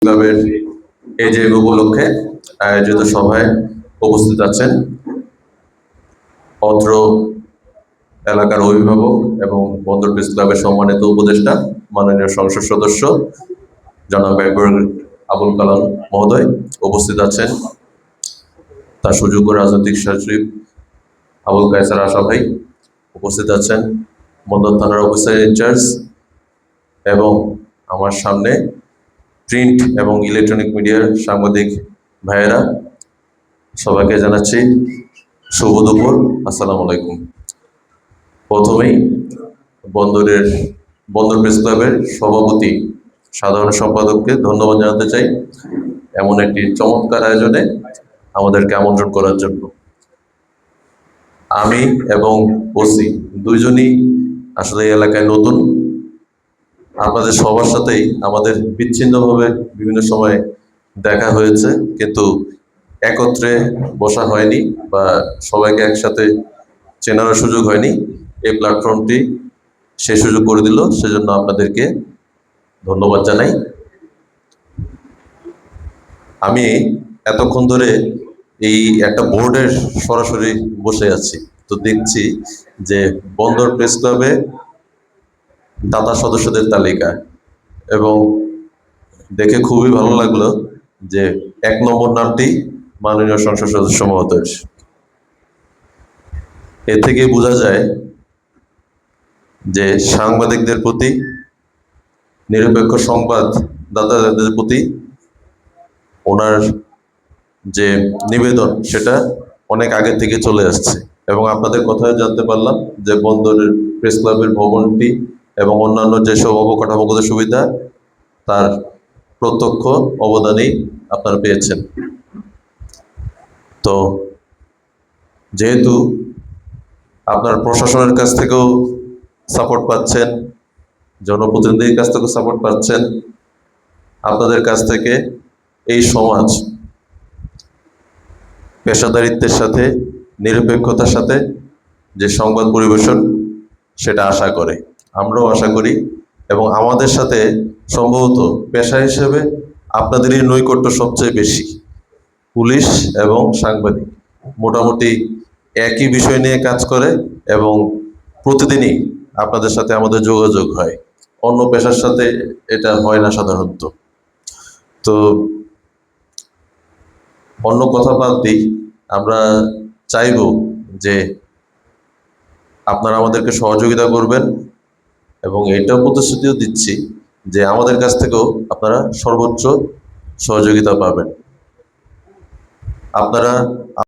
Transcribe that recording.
ক্লাবের এই যে উপলক্ষে আয়োজিত সভায় উপস্থিত আছেন অত্র এলাকার অভিভাবক এবং বন্দর প্রেস ক্লাবের সম্মানিত উপদেষ্টা মাননীয় সংসদ সদস্য জনাব আবুল কালাম মহোদয়, উপস্থিত আছেন তার সুযোগ্য রাজনৈতিক সচিব আবুল কায়সার আশা ভাই, উপস্থিত আছেন বন্দর থানার অফিসার ইনচার্জ এবং আমার সামনে প্রিন্ট এবং ইলেকট্রনিক মিডিয়ার সাংবাদিক ভাইয়েরা, সবাইকে জানাচ্ছি শুভ দুপুর, আসসালামু আলাইকুম। প্রথমেই বন্দর প্রেস ক্লাবের সভাপতি সাধারণ সম্পাদককে ধন্যবাদ জানাতে চাই এমন একটি চমৎকার আয়োজনে আমাদেরকে আমন্ত্রণ করার জন্য। আমি এবং ওসি দুইজনই আসলে এই এলাকায় নতুন। আপনাদের সবার সাথেই আমাদের বিচ্ছিন্নভাবে বিভিন্ন সময় দেখা হয়েছে, কিন্তু একত্রে বসা হয়নি বা সবাইকে একসাথে চেনার সুযোগ হয়নি। এই প্ল্যাটফর্মটি সেই সুযোগ করে দিল, সেজন্য আপনাদেরকে ধন্যবাদ জানাই। আমি এতক্ষণ ধরে এই একটা বোর্ডের সরাসরি বসে আছি, তো দেখছি যে বন্দর প্রেস ক্লাবে দাতা সদস্যদের তালিকা, এবং দেখে খুবই ভালো লাগলো যে 1 নম্বর নামটি মাননীয় সংসদ সদস্য মহোদয়। এ থেকে বোঝা যায় যে সাংবাদিকদের প্রতি, নিরপেক্ষ সংবাদদাতাদের প্রতি ওনার যে নিবেদন সেটা অনেক আগে থেকে চলে আসছে। এবং আপনাদের কথায় জানতে পারলাম যে বন্দরের প্রেস ক্লাবের ভবনটি এবং অন্যান্য যেসব অবকাঠামোগত সুবিধা তার প্রত্যক্ষ অবদানই আপনারা পেয়েছেন। তো যেহেতু আপনার প্রশাসনের কাছ থেকেও সাপোর্ট পাচ্ছেন, জনপ্রতিনিধির কাছ থেকেও সাপোর্ট পাচ্ছেন, আপনাদের কাছ থেকে এই সমাজ পেশাদারিত্বের সাথে, নিরপেক্ষতার সাথে যে সংবাদ পরিবেশন সেটা আশা করে, আমরাও আশা করি। এবং আমাদের সাথে সম্ভবত পেশা হিসেবে আপনাদেরই নৈকট্য সবচেয়ে বেশি। পুলিশ এবং সাংবাদিক মোটামুটি একই বিষয় নিয়ে কাজ করে এবং প্রতিদিনই আপনাদের সাথে আমাদের যোগাযোগ হয়, অন্য পেশার সাথে এটা হয় না সাধারণত। তো অন্য কথা বাদ দিই, আমরা চাইব যে আপনারা আমাদেরকে সহযোগিতা করবেন এবং এটাও প্রতিশ্রুতিও দিচ্ছি যে আমাদের কাছ থেকেও আপনারা সর্বোচ্চ সহযোগিতা পাবেন। আপনারা